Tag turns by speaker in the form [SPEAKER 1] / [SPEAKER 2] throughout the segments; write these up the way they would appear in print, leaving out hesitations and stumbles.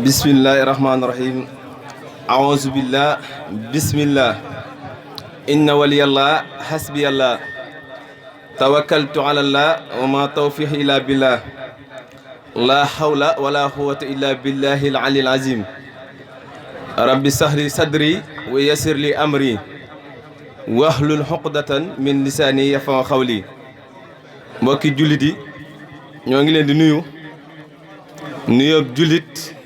[SPEAKER 1] bismillahi rahmaani rahim aouzu billah bismillah inna waliyallah hasbiyallah tawakkaltu ala allah wa ma tawfiq illa billah la hawla wala quwwata illa billahi al-ali al-azim rabbi sahli sadri wa yassir li amri wahlul uqdatan min lisaani yafqahu qawli mbokki jullit yi ñoo ngi leen di nuyoob jullit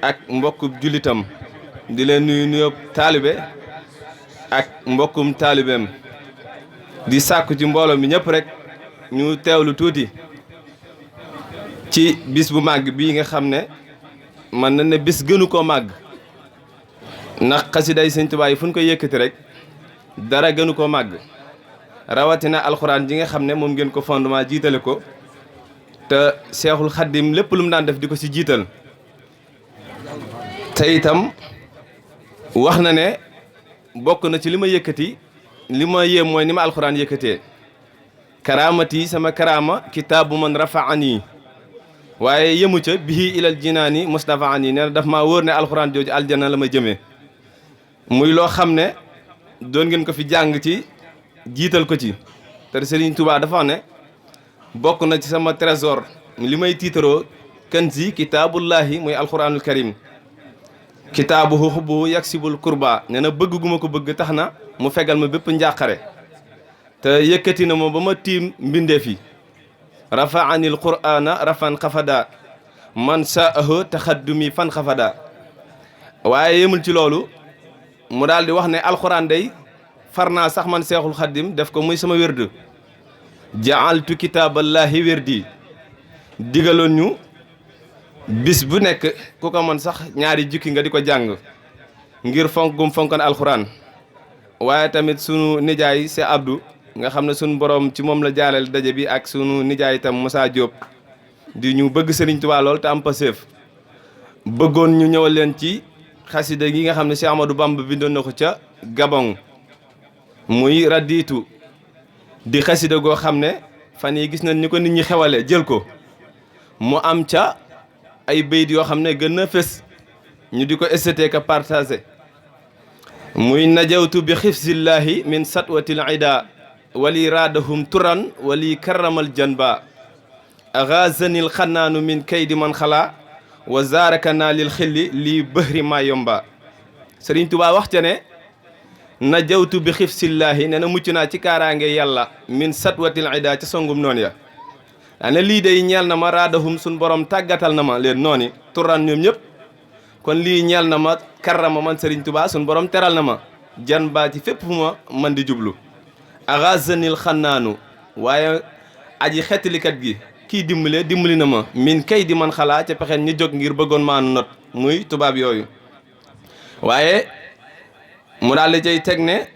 [SPEAKER 1] ak mbokkum jullitam di leen nuyoob taalibe ak mbokkum taalibeem di sàkku ci mbooloo mi ñëpp rek ñu teewlu tuuti ci bis bu màgg bii nga xam ne man na ne bis gënu koo màgg ndax xasiday Sëñ Tuubaa yi fu ñu koy yëkkati rek dara gënu koo màgg rawatina alxuraan ji nga xam ne moom ngeen ko fondement jiitale ko te Seexul Xaddim lépp lu mu daan def di ko ci jiital te itam wax na ne bokk na ci li ma yëkkati li ma yéem mooy ni ma alxuraan yëkkatee karaamati sama karaama kitaabu man rafaani waaye yëmu ca bihi ilal jinaani mustafaani nee na daf maa wóor ne alxuraan jooju aljana la ma jëmee muy loo xam ne doon ngeen ko fi jàng ci jiital ko ci te Serigne Touba dafa wax ne bokk na ci sama trésor li may tiitaroo kanzi kitaabullahi muy alxuraanul karim kitaabuhu xubbuhu yaksibul kurba nee na bëgg gu ma ko bëgg tax na mu fegal ma bépp njàqare te yëkkati na ma ba ma tiim mbindeef yi rafaanil qur'ana rafan xafada man saahu taxaddumi fan xafada waaye yemul ci loolu mu daal di wax ne alxuraan day far naa sax man seexul xaddim def ko muy sama wérd jaaltu kitaaballahi wérdi digaloon ñu bis bu nekk ku ko mën sax ñaari jukki nga di ko jàng ngir fonk gum fonkoon alxuraan waaye tamit sunu nijaay c'est Abdou nga xam ne sunu borom ci moom la jaaleel daje bi ak sunu nijaay itam Moussa Diop di ñu bëgg Serigne Touba lool te am paseef bëggoon ñu ñëwal leen ci xasida gi nga xam ne Cheikh Amadou Bamba bindoon na ko ca Gabon muy radiitu di xasida goo xam ne fan yi gis nañ ni ko nit ñi xewale jël ko mu am ca ay bayit yoo xam ne gën a fës ñu di ko esteté ka partagé muy najawtu bi xifzillahi min satwatil ida wali raadahum turan wali karamal janba agazanil xannaanu min kaydi man xala wa zarakana lil xilli lii bëhri ma yomba Sëriñ Tuubaa wax ca ne najawtu bi xifzillahi nee na mucc naa ci kaaraange yàlla min satwatil ida ca songum noonu ya ane lii day ñeel na ma raadahum suñ borom tàggatal na ma leen nooni turan ñoom ñëpp kon lii ñeel na ma karrama man Serigne Touba suñ borom teral na ma jan baa ci fépp fu ma man di jublu agazanil xannaanu waaye aji xettalikat gi kii dimbali na ma min kay di man xalaa ca pexeen ñi jóg ngir bëggoon maanu not muy tubaab yooyu waaye mu daal di cay teg ne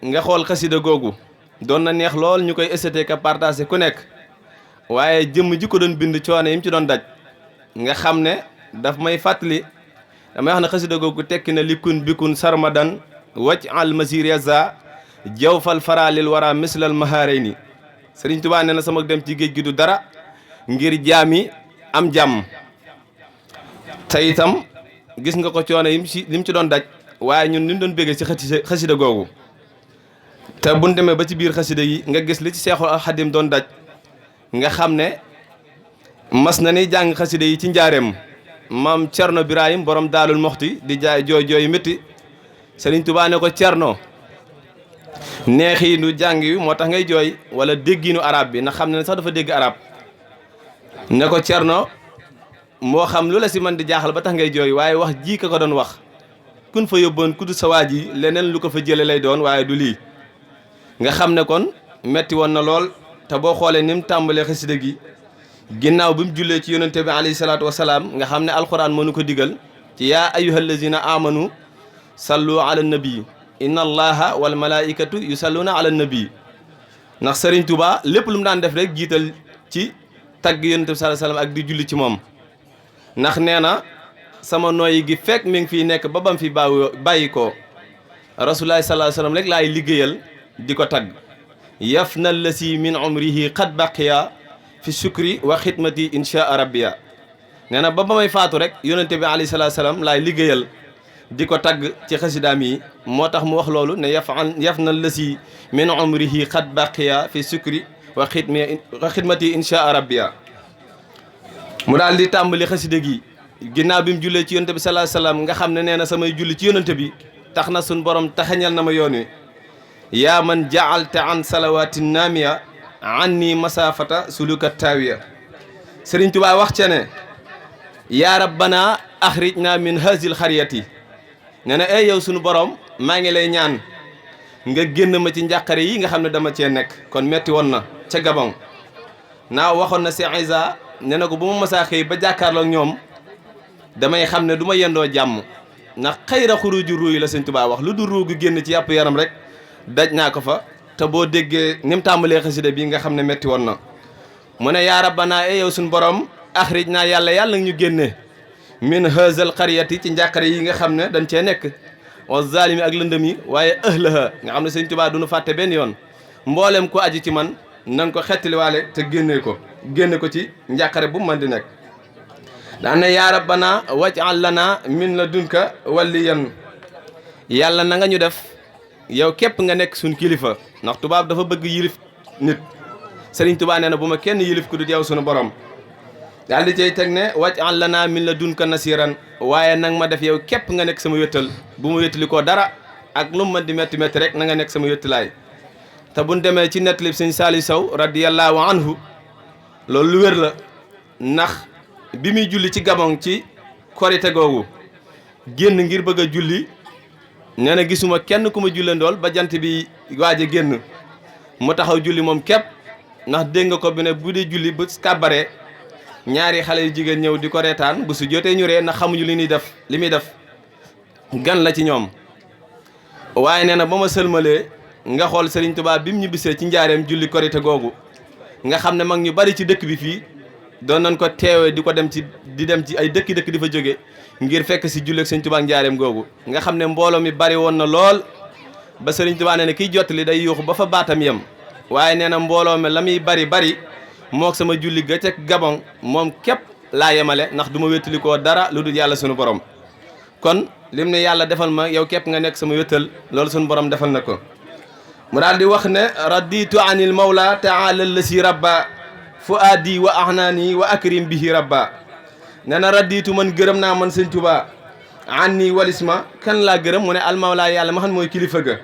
[SPEAKER 1] nga xool xasida googu doon na neex lool ñu koy esteté ka partagé ku nekk waaye jëmm ji ko doon bind coono yi mu ci doon daj nga xam ne daf may fàttali damay wax ne xasida googu tekki na likun bikun sarmadan wacc al masir yaza jawfal faralil wara mislal mahaarey ni Sëriñ Tuubaa nee na sama dem ci géej gi du dara ngir jaami am jàmm te itam gis nga ko coono yi mu ci doon daj waaye ñun li ñu doon béggee ci xasida googu te buñ demee ba ci biir xasida yi nga gis li ci Seexul Xadim doon daj nga xam ne mas na ni jàng xasida yi ci njaareem maam Cerno Birahim borom daalul moxti di jaay jooy métti Sëriñ Tuubaa ne ko Cerno neexiinu jàng yi moo tax ngay jooy wala déggiinu arab bi ndax xam ne sax dafa dégg arab ne ko Cerno moo xam lu la si man di jaaxal ba tax ngay jooy waaye wax ji ka ko doon wax kun fa yóbboon ku du sa waa ji leneen lu ko fa jële lay doon waaye du lii nga xam ne kon metti woon na lool te boo xoolee ni mu tàmbalee xasida gi ginnaaw bi mu jullee ci yonente bi alayhi salaatu wasalaam nga xam ne alxuraan mënu ko digal ci yaa ayyuhal lazina amanu sallu ala nabi inna allaha wal malaikatu yusalluna ala nabi ndax Serigne Touba lépp lu mu daan def rek jiital ci tagg yonente bi sallallahu alayhi wasallam ak di julli ci moom ndax nee na sama nooyi gi fekk mi ngi fiy nekk ba bam fi bàyyi ko rasulullahi sallallahu alayhi wasallam rek laay liggéeyal di ko tagg yafna lasi min umrihi qad baqiya fi shukri wa xidmati insha rabbiya nee na ba may faatu rek yonente bi alayhi salaatu salaam laay liggéeyal di ko tagg ci xasidaam yi moo tax mu wax loolu ne yaf na lësi min umrihi xat baqiya fi sukri wa xidmati insha rabbiya mu daal di tàmbali xasida gi ginnaaw bi mu jullee ci yonente bi sallallahu alayhi wasallam nga xam ne nee na samay julli ci yonente bi tax na suñ borom taxañal na ma yoon wi yaa man jaalta an salawati naamiya anni masafata suluka taawiya Sëriñ Tuubaa wax ca ne yaa rabbana axrijna min hazil xariyati nee na yow sunu borom maa ngi lay ñaan nga génn ma ci njàqare yi nga xam ne dama cee nekk kon metti woon na ca Gabon naaw waxoon na Cheikh Isa nee na ko bu ma masaa xëy ba jàkkaarloog ñoom damay xam ne du ma yendoo jàmm ndax xayra xuruju ruuy la Sëriñ Tuubaa wax lu du ruu gu génn ci yàpp yaram rek daj naa ko fa te boo déggee ni mu tàmbalee xasida bi nga xam ne metti woon na mu ne yaa rabbana yow suñu borom axrij naa yàlla ñu génne min hazal xariyati ci njàqare yi nga xam ne dañ cee nekk wa zalimi ak lëndëm yi waaye ëhlaha nga xam ne Sëriñ Tuubaa duñu fàtte benn yoon mboolem ko aju ci man na nga ko xettaliwaale te génne ko ci njàqare bu man di nekk daan ne yaa rabbana waj'al lana min ladunka waliyan yàlla na nga ñu def yow képp nga nekk suñ kilifa ndax tubaab dafa bëgg yilif nit Sëriñ Tuubaa nee na bu ma kenn yilif ku dul yow sunu borom daal di cay teg ne waj'al lana min ladunka nasiran waaye nag ma def yow képp nga nekk sama wéttal bu ma wéttali koo dara ak lu mu mën di métti métti rek na nga nekk sama wéttalaay te buñ demee ci nettalib Sëñ Saaliw Sow radiyallahu anhu loolu lu wér la ndax bi muy julli ci Gabon ci korite googu génn ngir bëgg a julli nee na gisuma kenn ku ma jullandool ba jant bi waaj a génn mu taxaw julli moom képp ndax dégg nga ko bi ne bu dee julli bu kàbbaree ñaari xale yu jigéen ñëw di ko reetaan bu su jotee ñu ree ndax xamuñu li muy def gan la ci ñoom waaye nee na ba ma sëlmalee nga xool Sëriñ Tuubaa bi mu ñibbisee ci njaareem julli korite googu nga xam ne mag ñu bari ci dëkk bi fii doon nañ ko teewee di dem ci ay dëkk di fa jóge ngir fekk si julleeg Sëriñ Tuubaa njaareem googu nga xam ne mbooloo mi bari woon na lool ba Sëriñ Tuubaa nee na kiy jottali day yuuxu ba fa baatam yem waaye nee na mbooloo mi la muy bari mook sama julli ga ca Gabon moom képp laa yemale ndax du ma wéttali koo dara lu dul yàlla sunu borom kon lim ne yàlla defal ma yow képp nga nekk sama wéttal loolu sunu borom defal na ko mu daal di wax ne raditu anil mawla taala lasi rabba fuaadi wa ahnaani wa akrim bihi rabba nee na raditu man gërëm naa man Sëriñ Tuubaa anni walisma kan laa gërëm mu ne almawla yàlla ma xam mooy kilifa ga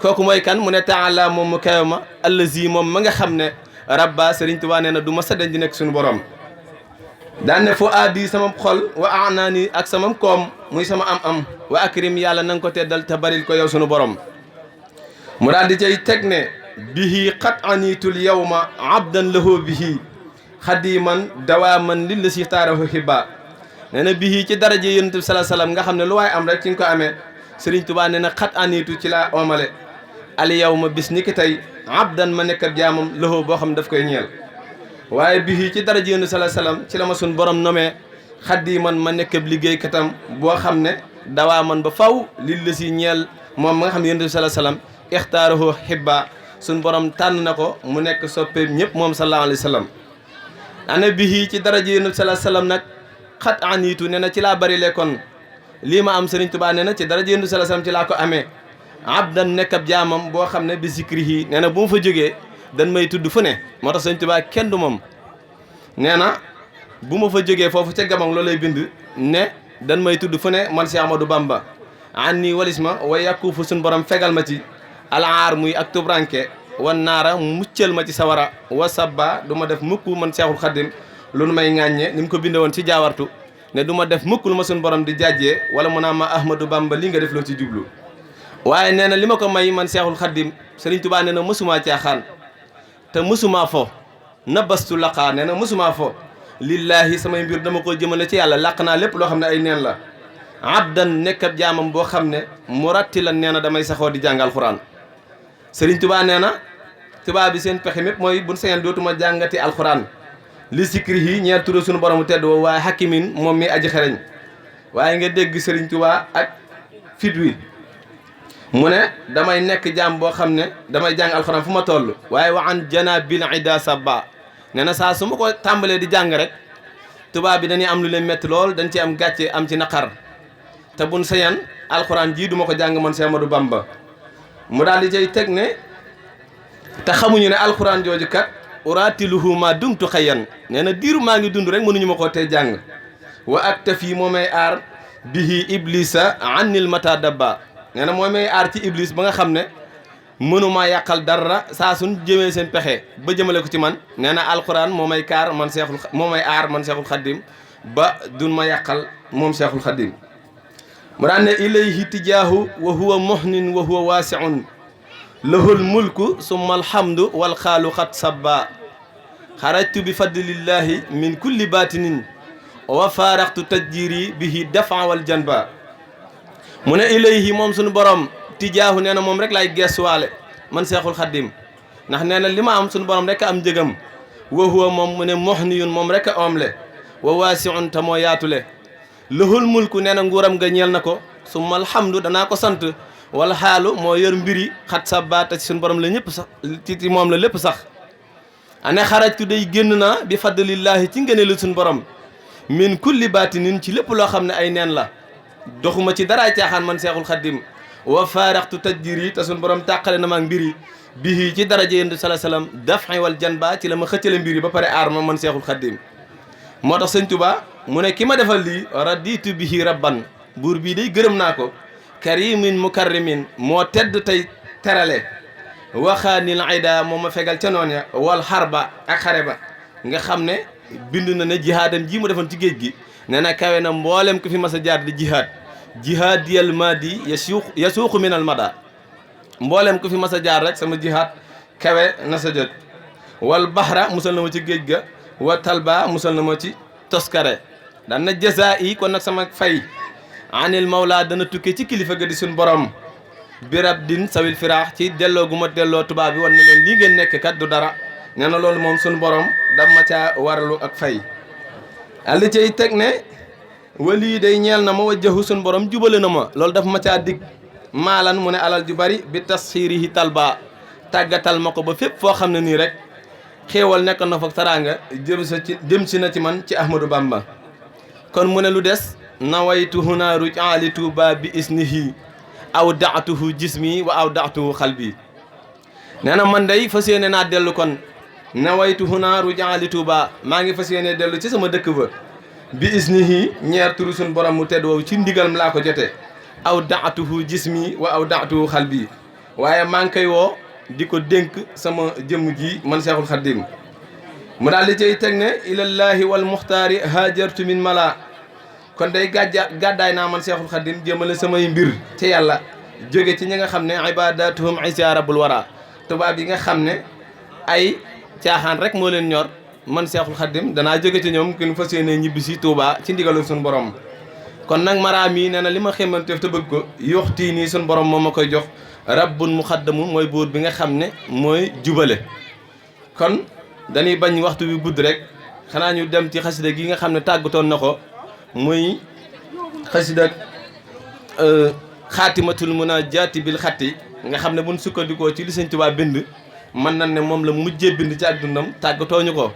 [SPEAKER 1] kooku mooy kan mu ne taala moom mu kawe ma allazi moom ma nga xam ne rabba Sëriñ Tuubaa nee na du ma sadden di nekk suñu borom daan ne fuaadi sama xol wa ahnaani ak sama koom muy sama am wa akrim yàlla na nga ko teddal te baril ko yow sunu borom mu daal di cay teg ne bihi xat aniitul yawma abdan lahu bihi xadiman dawaaman lilla si taarahu hibba nee na bihi ci daraje yonent bi salaa salaam nga xam ne lu waay am rek ci nga ko amee Sëriñ Tuubaa nee na xat aniitu ci laa omale al yawma bis ni ki tey abdan ma nekk ab jaamam lahu boo xam ne daf koy ñeel waaye bihi ci daraje yonent bi salaa salaam ci la ma sun borom nomee xadiman ma nekk ab liggéeykatam boo xam ne dawaaman ba faw lilla si ñeel moom ma nga xam ne yonent bi salaa salaam ixtaarahu hibba suñ borom tànn na ko mu nekk soppeem ñëpp moom sallallahu alayhi wa sallam ana bihi ci daraje yonent bi sallallahu alayhi wa sallam nag xat aniitu nee na ci laa bari lekkoon lii ma am Sëriñ Tuubaa nee na ci daraje yonent bi sallallahu alayhi wa sallam ci laa ko amee abdan nekk ab jaamam boo xam ne bi zikrihi nee na bu ma fa jógee dan may tudd fu ne moo tax Sëriñ Tuubaa kenn du moom nee na bu ma fa jógee foofu ca Gabon loolu lay bind ne dan may tudd fu ne man si Amadou Bamba an nii walis ma way yàkku fu suñ borom fegal ma ci alaar muy ak tubranke wan naara muccal ma ci sawara wa sabba du ma def mukk man Seexul Xaddim lu nu may ŋàññe ni mu ko binde woon ci jaawartu ne du ma def mukk lu ma suñ borom di jàjjee wala mu naa ma Ahmadou Bamba li nga def loo ci jublu waaye nee na li ma ko may man Seexul Xaddim Sëriñ Tuubaa nee na mësumaa caaxaan te mësumaa fo na bastu laqaa nee na mësumaa fo lillaahi samay mbir dama ko jëmale ci yàlla làq naa lépp loo xam ne ay neen la abdan nekk ab jaamam boo xam ne mu ratti la nee na damay saxoo di jàng alxuraan Sëriñ Tuubaa nee na tubaab bi seen pexe mépp mooy buñ sañoon dootuma jàngati alxuraan li sikri yi ñeer tura suñu borom tedd woo waaye hakimin moom mi aji xereñ waaye nga dégg Sëriñ Tuubaa ak fit wi mu ne damay nekk jaam boo xam ne damay jàng alxuraan fu ma toll waaye wa an jana bil ida sabba nee na saa su ma ko tàmbalee di jàng rek tubaab bi dañuy am lu leen métti lool dañ ci am gàcce am ci naqar te buñ sañan alxuraan jii duma ko jàng man Seex Ahmadu Bamba mu daal di cay teg ne te xamuñu ne alxuraan jooju kat uraatiluhu ma dumtu xayyan nee na diiru maa ngi dund rek mënuñu ma koo tey jàng wa aktafi moo may aar bihi iblisa annil mata dabba nee na moo may aar ci iblis ba nga xam ne mënumaa yàqal dara saa suñ jëmee seen pexe ba jëmale ko ci man nee na alxuraan moo may kaar man moo may aar man seexul xaddim ba dun ma yàqal moom seexul xaddim mu daan ne ilayhi tijaahu wa huwa muhnin wa huwa waasiun lahul mulku summa alhamdu wal xaalu xat sabba xarajtu bi fadlillahi min kulli baatinin wa faaraxtu tajjiri bihi dafa wal janba mu ne ilayhi moom suñu borom tijaahu nee na moom rek laay geesuwaale man seexul xaddim ndax nee na li ma am suñu borom rek am njëgam wa huwa moom mu ne muhniyun moom rek a omle wa waasiun te moo yaatule lahul mulku nee na nguuram nga ñeel na ko summa alhamdu danaa ko sant wala xaalu moo yor mbiri xat sabba te ci suñu borom la ñëpp sax ci moom la lépp sax ane xarajtu day génn naa bi fadlillahi ci ngëneelu suñu borom min kulli baatinin ci lépp loo xam ne ay neen la doxuma ci daraay caaxaan man seexul xaddim wa faaraxtu tajjiri te suñu borom tàqale na maag mbiri bihi ci daraja yéen sallallahu alayhi wasallam daf'i wal janba ci la ma xëccale mbiri ba pare aar ma man seexul xaddim moo tax sëñ Tuba mu ne ki ma defal lii raditu bihi rabban buur bii day gërëm naa ko karimin mukarrimin moo tedd tey terale waxaanil ayda moo ma fegal ca noon ya wal xarba ak xare ba nga xam ne bind na ne jihaadam ji mu defoon ci géej gi nee na kawe na mboolem ko fi mas a jaar di jihaad jihaadiyal madi yasuuqu minal mada mboolem ko fi mas a jaar rek sama jihaad kawe na sa jot wal bahra musal na ma ci géej ga wa talba musal na ma ci toskare daan na jasa yi kon nag sama fay anil mawla dana tukkee ci kilifa ga di suñ borom birab din sawil firaax ci delloo gu ma delloo tubaab bi wan ne leen lii ngeen nekk kat du dara nee na loolu moom suñ borom dam ma caa waralu ak fay alli cay teg ne walii day ñeel na ma wajjahu suñ borom jubale na ma loolu daf ma caa dig maalan mu ne alal ju bari bi tasxiirihi talba tàggatal ma ko ba fépp foo xam ne nii rek xéewal nekk na fa taraanga jëm si na ci man ci Ahmadou Bamba kon mu ne lu des nawaytu huna rujaali tuuba bi isnihi aw daatuhu jismi wa aw daatuhu xalbi nee na man day fas yéene naa dellu kon nawaytu huna rujaali tuuba maa ngi fas yéene dellu ci sama dëkk ba bi isnihi ñeer turu suñ borom mu tedd woowu ci ndigalam laa ko jote aw daatuhu jismi wa aw daatuhu xalbi waaye maa ngi koy woo di ko dénk sama jëmm ji man seexul xaddim mu daal di cay teg ne ilallahi wal muxtaari hajartu min mala kon day gàddaay naa man seexul xaddim jëmale samay mbir ci yàlla jóge ci ñi nga xam ne ibadatuhum isa rabbul wara tubaab yi nga xam ne ay caaxaan rek moo leen ñor man seexul xaddim danaa jóge ci ñoom kin fas yéene ñibbi si Tuuba ci ndigalu suñu borom kon nag maraam yi nee na li ma xemanteef te bëgg ko yoxtii nii suñu borom moo ma koy jox rabbun muxaddamu mooy buur bi nga xam ne mooy jubale kon dañuy bañ waxtu bi gudd rek xanaa ñu dem ci xasida gi nga xam ne tàggatoon na ko muy xasida xaatimatul munajaati bil xatti nga xam ne buñ sukkandikoo ci li Sëñ Tuubaa bind mën nañ ne moom la mujjee bind ci ak dundam tàggatooñu ko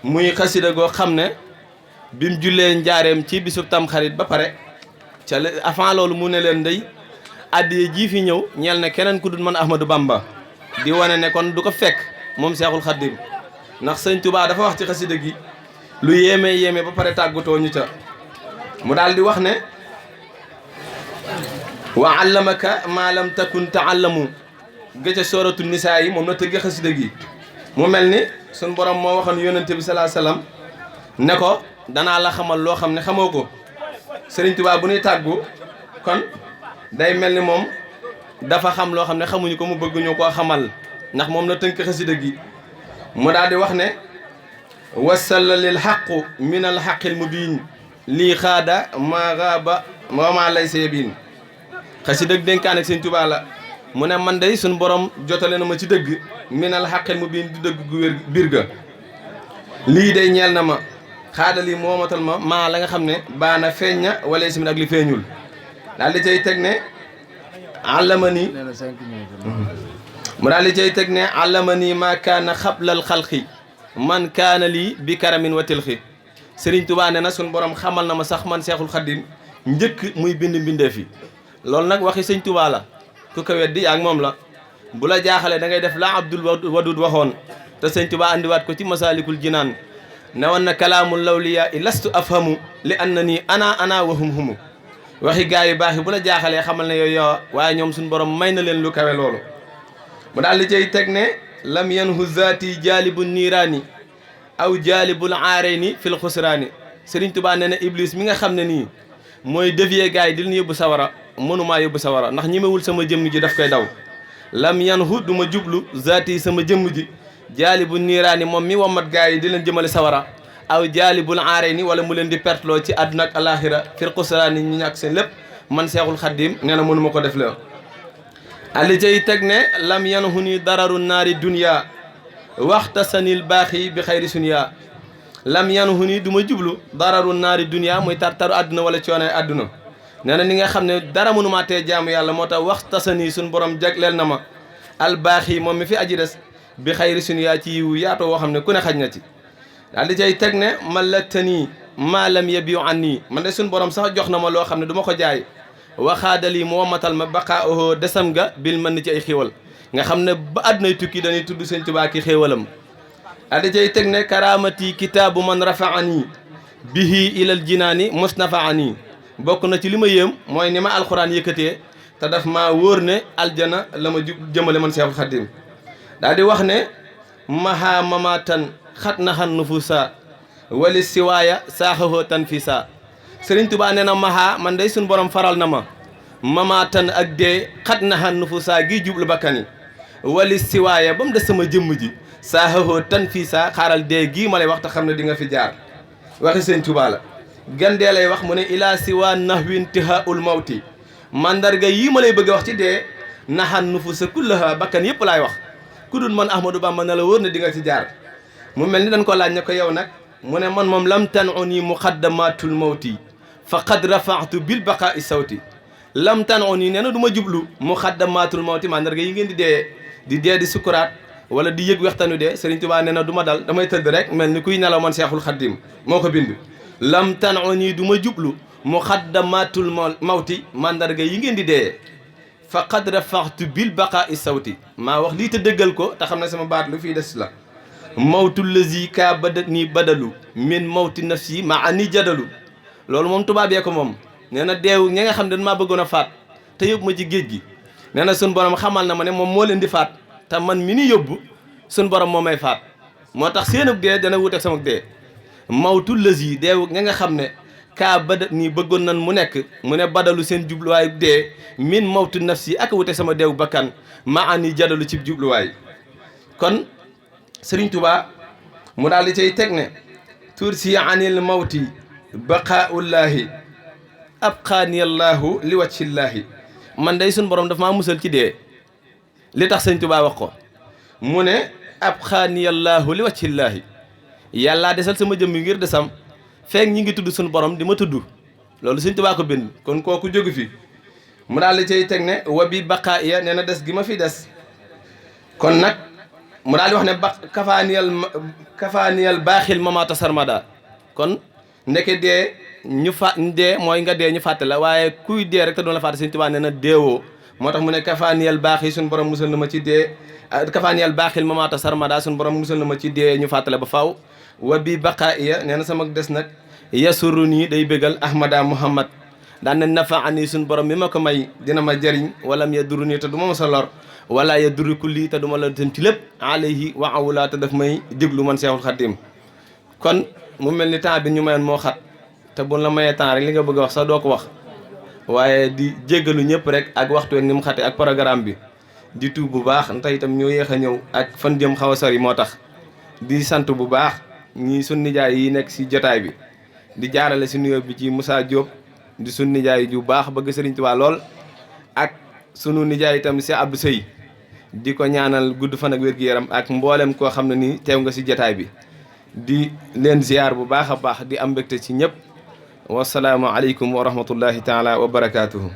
[SPEAKER 1] muy xasida goo xam ne bim jullee njaareem ci bisub tamxarit ba pare ca avant loolu mu ne leen ndey addiye jii fi ñëw ñeel ne keneen ku dul man Ahmadou Bamba di wane ne kon du ko fekk moom Seexul Xaddim ndax Sëñ Tuubaa dafa wax ci xasida gi lu yéeme ba pare tàggatoo ñu ca mu daal di wax ne wa allamaka ma lam takun taallamu gëca sooratu nisaa yi moom na tëgge xasida gi mu mel ni suñ borom moo waxoon yonente bi salaa salaam ne ko danaa la xamal loo xam ne xamoo ko Sëriñ Tuubaa bu ñuy tàggu kon day mel ni moom dafa xam loo xam ne xamuñu ko mu bëgg ñu koo xamal ndax moom la tënk xasida gi mu daal di wax ne wasalla lil xaqu min al xaqil mubiin lii xaada maa gaaba maa lay seebiin xasida dénkaan ak Sëñ Tuubaa la mu ne man day suñ borom jotale na ma ci dëgg min al xaqil mubiin du dëgg gu wér biir ga lii day ñeel na ma xaada lii moomatal ma maa la nga xam ne baana feeñ na wala simin ak li feeñul daal di cay teg ne allamani mu daal di cay teg ne allamani maa kaana xablal xalqi man kaana lii bi karamin wa tilxi Serigne Touba ne na suñ borom xamal na ma sax man Seexul Xaddim njëkk muy bind mbindeef yi loolu nag waxi sëñ Touba la ku ko weddi ak moom la bu la jaaxalee da ngay def la Abdul Wadud waxoon te sëñ Touba andiwaat ko ci Masaalikul Jinaan ne woon na kalaamul lawliyaa i lastu afhamu li anna nii ana wa hum humu waxi gaa yu baax yi bu la jaaxalee xamal ne yooyu yow waaye ñoom suñu borom may na leen lu kawe loolu mu daal di cay teg ne lam yanhu zaati jaalibu niiraani aw jaalibul aarayni fil xusraani Sëriñ Tuubaa nee na Iblis mi nga xam ne nii mooy dévier gaa yi di leen yóbbu sawara mënumaa yóbbu sawara ndax ñemewul sama jëmm ji daf koy daw lam yanhu du ma jublu zaati sama jëmm ji jaalibu niiraani moom mi wommat gaa yi di leen jëmale sawara aw jaalibul aarayni wala mu leen di pertloo ci àdduna ak alaxira fil xusraani ñu ñàkk seen lépp man Seexul Xaddim nee na mënuma ko def la ali cay teg ne lam yanhu ni dararu naari dunya waxta sanil baaxi bi xayri sunya lam yanhu ni du ma jublu dararu naari dunya muy tartaru àdduna wala coonoy àdduna nee na ni nga xam ne dara mënumaa tee jaamu yàlla moo tax waxta sani suñ borom jagleel na ma al baaxi moom mi fi aji des bi xayri sunya ci yiwu yaatoo woo xam ne ku ne xaj na ci daal di cay teg ne malaktanii maa lam yabiu an nii man de suñ borom sax jox na ma loo xam ne du ma ko jaay waxaadali mu wamatal ma baqaa oho desam ga bil mën ni ci ay xéewal nga xam ne ba àddunay tukki dañuy tudd sëñ Tuubaa ki xéewalam daal di cay teg ne karaamati kitaabu man rafaani bihi ilal jinaani musnafaani bokk na ci li ma yéem mooy ni ma alxuraan yëkkatee te daf maa wóor ne aljana la ma jëmale man Seexul Xaddim daal di wax ne maha mamatan xat naxan nufusa wali siwaaya saaxahoo tan fii saa Sëriñ Tuubaa nee na maha man day suñ borom faral na ma mamatan ak dee xat naxan nufusa gi jublu bakkani wali siwaaya ba mu des sama jëmm ji saaxahoo tan fii saa xaaral dee gii ma lay wax te xam ne di nga fi jaar waxi Sëriñ Tuubaa la gandee lay wax mu ne ilaa siwa nahwi intihaul mawti mandarga yii ma lay bëgg a wax ci dee naxan nufusa kullaha bakkan yëpp laay wax ku dul man Ahmadou Bamba na la wóor ne di nga ci jaar mu mel ni dañ ko laaj ne ko yow nag mu ne man moom lam tan'uni muqaddamatul mawti fa qad rafa'tu bil baqaa'i sawti lam tan'uni nee na du ma jublu muqaddamatul mawti mandarga yi ngeen di dee di sukuraat wala di yëg waxtanu dee Sëriñ Tuubaa nee na du ma dal damay tëdd rek mel ni kuy nelaw man Seexul Xaddim moo ko bind lam tan'uni du ma jublu muqaddamatul mawti mandarga yi ngeen di dee fa qad rafa'tu bil baqaa'i sawti maa wax lii te dëggal ko te xam ne sama baat lu fii des la mawtu lazi kaa bada nii badalu min mawti nafsi ma ani jadalu loolu moom tubaab yee ko moom nee na deew ñi nga xam ne dañ maa bëggoon a faat te yóbbu ma ci géej gi nee na sun borom xamal na ma ne moom moo leen di faat te man mi ni yóbbu sun borom moo may faat moo tax seenug dee dana wuteeg sama dee mawtu lazi deew ñi nga xam ne kaa bada nii bëggoon nan mu nekk mu ne badalu seen jubluwaay dee min mawtu nafsi ak wuteeg sama deew bakkan ma ani jadalu ci jubluwaay kon Sëriñ Tuubaa mu daal di cay teg ne tursi anil mawti baqaaullaahi abqaaniyallaahu li wajhillaahi man day suñ borom daf maa musal ci dee li tax Sëriñ Tuubaa wax ko mu ne abqaaniyallaahu li wajhillaahi yàllaa desal sama jëmm ngir desam feek ñi ngi tudd suñu borom di ma tudd loolu Sëriñ Tuubaa ko bind kon kooku jógu fi mu daal di cay teg ne wa bi baqaaya nee na des gi ma fi des kon nag mu daal di wax ne ba kafaaniyal baaxil mamaata sarmada kon ndeke dee ñu dee mooy nga dee ñu fàtte la waaye kuy dee rek te doon la fàtte Sëriñ Tuubaa nee na deewoo moo tax mu ne kafaaniyal baaxi suñu borom musal na ma ci dee kafaaniyal baaxil mamaata sarmada suñu borom musal na ma ci dee ñu fàttale ba faw wa bi baqaaiya nee na sama des nag yasuru nii day bégal ahmada muhammad daan ne nafa ani suñu borom mi ma ko may dina ma jëriñ walam ya duru nii te du ma sa lor wala ya duru kulli te du ma la dem ci lépp alayhi wa awla te daf may déglu man Seexul Xaddim kon mu mel ni temps bi ñu mayoon moo xat te bu la mayee temps rek li nga bëgg a wax sax doo ko wax waaye di jéggalu ñëpp rek ak waxtu ak ni mu xate ak programme bi di tuub bu baax tey itam ñoo yéex a ñëw ak fan jëm xaw a sori moo tax di sant bu baax ñi sun nijaay yi nekk si jotaay bi di jaarale si nuyoo bi ci Moussa Diop di sun nijaay ju baax bëgg Sëriñ Tuubaa lool ak sunu nijaay itam si Abdou Sey di ko ñaanal gudd fan ak wér-gu-yaram ak mboolem koo xam ne ni teew nga si jotaay bi di leen ziar bu baax a baax di am mbégte ci ñëpp wasalaamu aleykum wa rahmatullahi taala wa barakaatuhu